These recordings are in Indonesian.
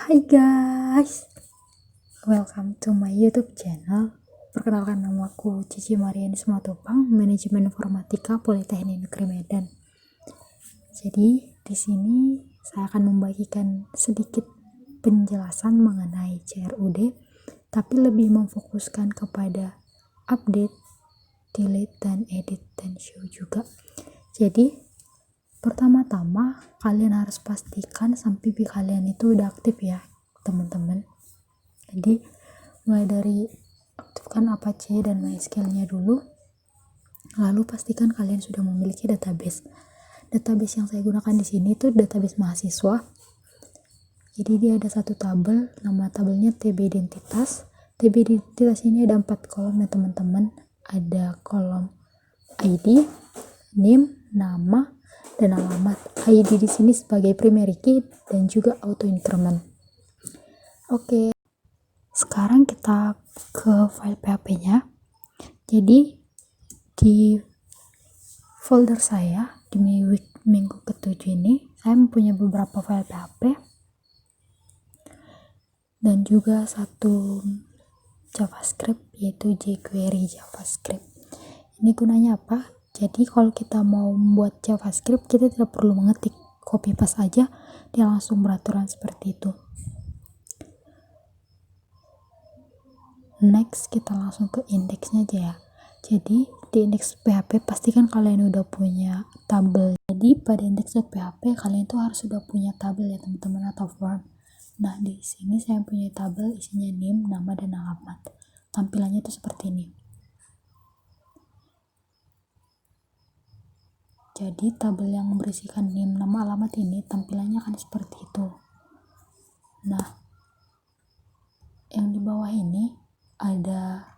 Hai guys, welcome to my YouTube channel. Perkenalkan, nama aku Cici Mariani Simatupang, Manajemen Informatika Politeknik Negeri Medan. Jadi di sini saya akan membagikan sedikit penjelasan mengenai CRUD, tapi lebih memfokuskan kepada update, delete, dan edit, dan show juga. Jadi pertama-tama kalian harus pastikan sampai kalian itu udah aktif ya teman-teman. Jadi mulai dari aktifkan Apache dan MySQL nya dulu, lalu pastikan kalian sudah memiliki database yang saya gunakan di sini itu database mahasiswa. Jadi dia ada satu tabel, nama tabelnya TB Identitas. TB Identitas ini ada 4 kolom ya teman-teman. Ada kolom ID, name, nama, dan alamat. ID di sini sebagai primary key dan juga auto increment. Oke, sekarang kita ke file PHP-nya. Jadi di folder saya di minggu ke-7 ini saya mempunyai beberapa file PHP dan juga satu JavaScript, yaitu jQuery JavaScript. Ini gunanya apa? Jadi kalau kita mau membuat JavaScript, kita tidak perlu mengetik, copy paste aja, dia langsung beraturan seperti itu. Next, kita langsung ke indeksnya aja ya. Jadi di indeks PHP pastikan kalian udah punya tabel. Jadi pada index.php kalian tuh harus sudah punya tabel ya teman-teman, atau form. Nah di sini saya punya tabel isinya name, nama, dan alamat. Tampilannya tuh seperti ini. Jadi tabel yang berisikan name, nama, alamat ini tampilannya akan seperti itu. Nah, yang di bawah ini ada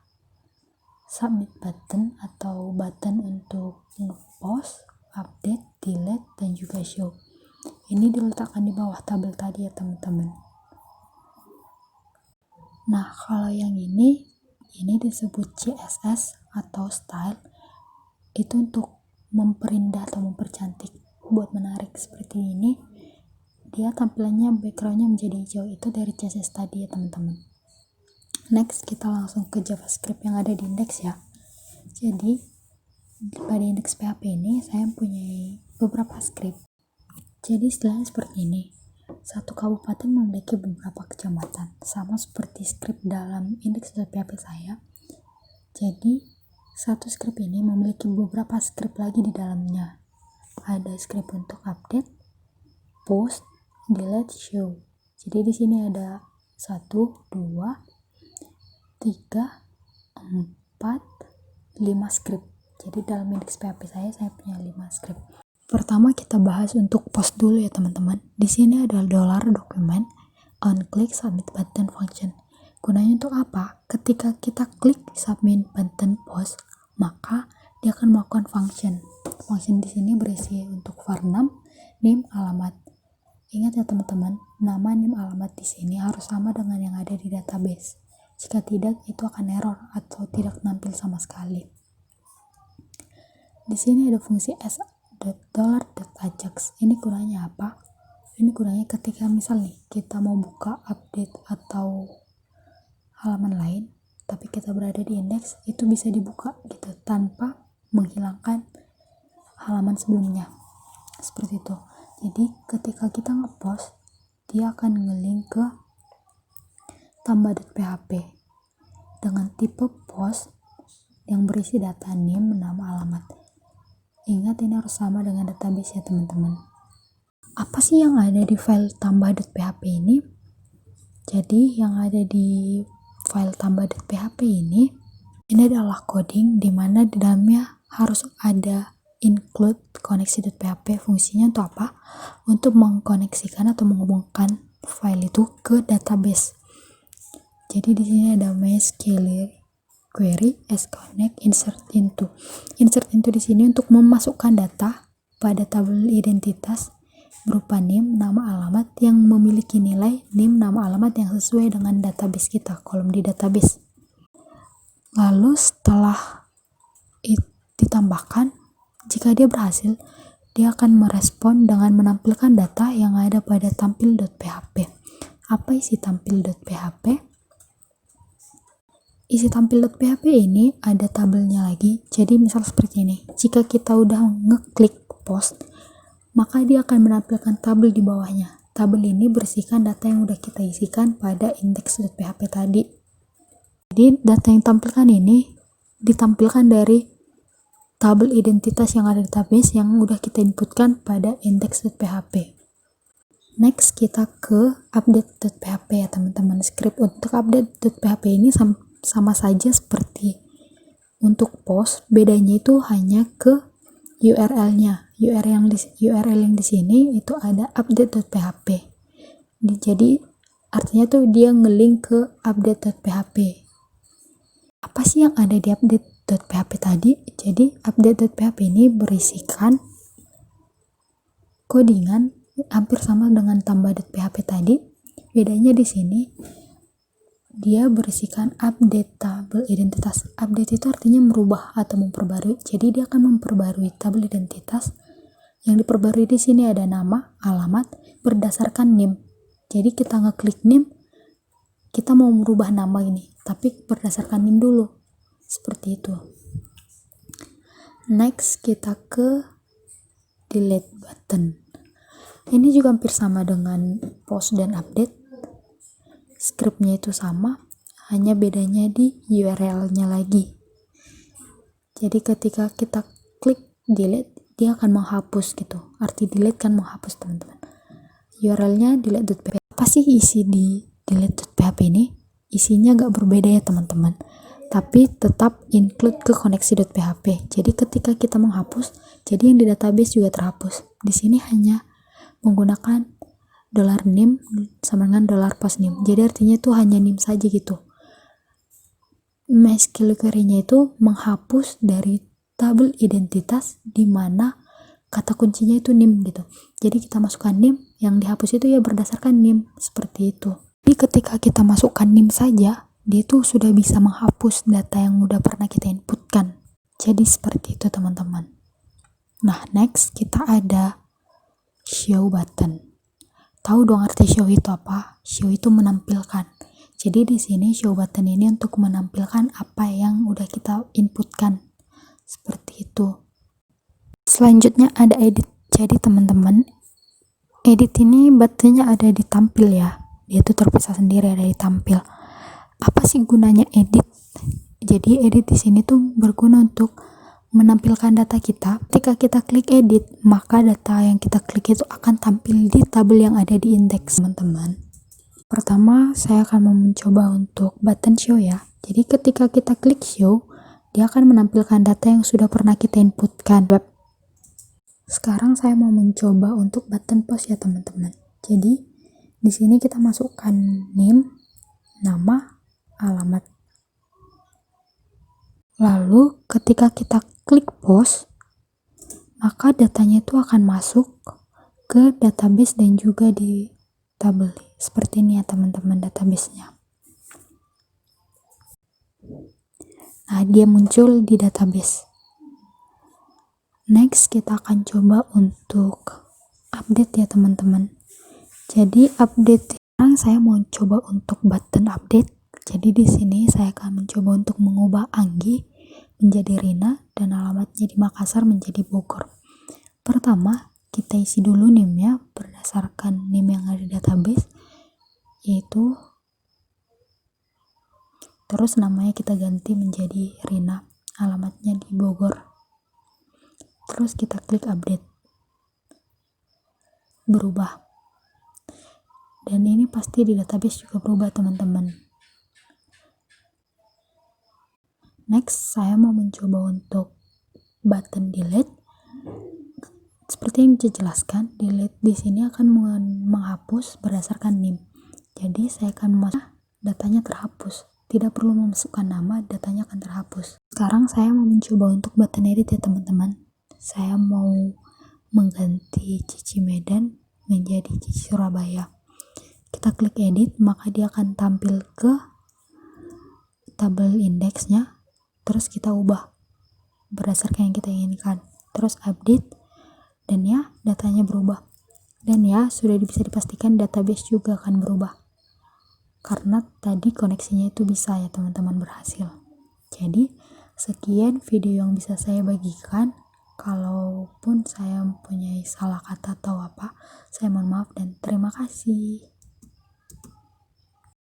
submit button atau button untuk ngepost, update, delete, dan juga show. Ini diletakkan di bawah tabel tadi ya teman-teman. Nah, kalau yang ini disebut CSS atau style. Itu untuk memperindah atau mempercantik, buat menarik seperti ini. Dia tampilannya backgroundnya menjadi hijau, itu dari CSS tadi ya teman-teman. Next, kita langsung ke JavaScript yang ada di indeks ya. Jadi pada indeks PHP ini saya mempunyai beberapa script. Jadi istilahnya seperti ini. Satu kabupaten memiliki beberapa kecamatan, sama seperti script dalam indeks.php saya. Jadi satu script ini memiliki beberapa script lagi di dalamnya. Ada script untuk update, post, delete, show. Jadi di sini ada 1, 2, 3, 4, 5 script. Jadi dalam indeks PHP saya punya 5 script. Pertama kita bahas untuk post dulu ya teman-teman. Di sini ada $document on click submit button function. Gunanya untuk apa? Ketika kita klik submit button post, maka dia akan melakukan function. Function di sini berisi untuk var6, name, alamat. Ingat ya teman-teman, nama, name, alamat di sini harus sama dengan yang ada di database. Jika tidak, itu akan error atau tidak tampil sama sekali. Di sini ada fungsi $.ajax. Ini gunanya apa? Ini gunanya ketika misal nih kita mau buka update atau halaman lain, tapi kita berada di indeks, itu bisa dibuka gitu tanpa menghilangkan halaman sebelumnya. Seperti itu. Jadi ketika kita ngepost, dia akan ngelink ke tambah.php dengan tipe post yang berisi data name, nama, alamat. Ingat, ini harus sama dengan database ya teman-teman. Apa sih yang ada di file tambah.php ini? Jadi yang ada di file tambah.php ini adalah coding di mana di dalamnya harus ada include koneksi.php. Fungsinya untuk apa? Untuk mengkoneksikan atau menghubungkan file itu ke database. Jadi di sini ada MySQL query as connect insert into. Insert into di sini untuk memasukkan data pada tabel identitas berupa name, nama, alamat yang memiliki nilai name, nama, alamat yang sesuai dengan database kita, kolom di database. Lalu setelah ditambahkan, jika dia berhasil, dia akan merespon dengan menampilkan data yang ada pada tampil.php. Apa isi tampil.php? Isi tampil.php ini ada tabelnya lagi. Jadi misal seperti ini. Jika kita udah ngeklik post, maka dia akan menampilkan tabel di bawahnya. Tabel ini berisikan data yang udah kita isikan pada index.php tadi. Jadi data yang tampilkan ini ditampilkan dari tabel identitas yang ada di database yang udah kita inputkan pada index.php. Next kita ke update.php ya teman-teman. Script untuk update.php ini sama saja seperti untuk post, bedanya itu hanya ke URL-nya. URL yang di sini itu ada update.php. Jadi artinya tuh dia ngelink ke update.php. Apa sih yang ada di update.php tadi? Jadi update.php ini berisikan codingan hampir sama dengan tambah.php tadi. Bedanya di sini dia berisikan update tabel identitas. Update itu artinya merubah atau memperbarui. Jadi dia akan memperbarui tabel identitas. Yang diperbarui di sini ada nama, alamat berdasarkan NIM. Jadi kita ngeklik NIM, kita mau merubah nama ini, tapi berdasarkan NIM dulu. Seperti itu. Next kita ke delete button. Ini juga hampir sama dengan post dan update. Scriptnya itu sama, hanya bedanya di URL-nya lagi. Jadi ketika kita klik delete, dia akan menghapus gitu. Arti delete kan menghapus teman-teman. URL-nya delete.php. Apa sih isi di delete.php ini? Isinya agak berbeda ya teman-teman. Tapi tetap include ke koneksi.php. Jadi ketika kita menghapus, jadi yang di database juga terhapus. Di sini hanya menggunakan $NIM sama dengan $POSNIM. Jadi artinya itu hanya NIM saja gitu. MySQL query-nya itu menghapus dari tabel identitas di mana kata kuncinya itu NIM gitu. Jadi kita masukkan NIM, yang dihapus itu ya berdasarkan NIM, seperti itu. Jadi ketika kita masukkan NIM saja, dia tuh sudah bisa menghapus data yang udah pernah kita inputkan. Jadi seperti itu teman-teman. Nah, next kita ada show button. Tahu dong arti show itu apa? Show itu menampilkan. Jadi di sini show button ini untuk menampilkan apa yang udah kita inputkan. Seperti itu. Selanjutnya ada edit. Jadi teman-teman, edit ini buttonnya ada di tampil ya. Dia itu terpisah sendiri ada di tampil. Apa sih gunanya edit? Jadi edit di sini tuh berguna untuk menampilkan data kita. Ketika kita klik edit, maka data yang kita klik itu akan tampil di tabel yang ada di indeks, teman-teman. Pertama, saya akan mencoba untuk button show ya. Jadi ketika kita klik show, dia akan menampilkan data yang sudah pernah kita inputkan. Sekarang saya mau mencoba untuk button post ya teman-teman. Jadi di sini kita masukkan NIM, nama, alamat. Lalu ketika kita klik post, maka datanya itu akan masuk ke database dan juga di tabel. Seperti ini ya teman-teman database-nya. Nah, dia muncul di database. Next, kita akan coba untuk update ya teman-teman. Jadi update, sekarang saya mau coba untuk button update. Jadi di sini saya akan mencoba untuk mengubah Anggi menjadi Rina dan alamatnya di Makassar menjadi Bogor. Pertama, kita isi dulu NIM-nya berdasarkan NIM yang ada di database, yaitu terus namanya kita ganti menjadi Rina, alamatnya di Bogor. Terus kita klik update. Berubah. Dan ini pasti di database juga berubah teman-teman. Next, saya mau mencoba untuk button delete. Seperti yang dijelaskan, delete di sini akan menghapus berdasarkan NIM. Jadi saya akan masuk, datanya terhapus. Tidak perlu memasukkan nama, datanya akan terhapus. Sekarang saya mau mencoba untuk button edit ya teman-teman. Saya mau mengganti Cici Medan menjadi Cici Surabaya. Kita klik edit, maka dia akan tampil ke tabel indeksnya. Terus kita ubah berdasarkan yang kita inginkan. Terus update, dan ya datanya berubah. Dan ya sudah bisa dipastikan database juga akan berubah. karena tadi koneksinya itu bisa ya teman-teman, berhasil. Jadi sekian video yang bisa saya bagikan. Kalaupun saya mempunyai salah kata atau apa, saya mohon maaf dan terima kasih.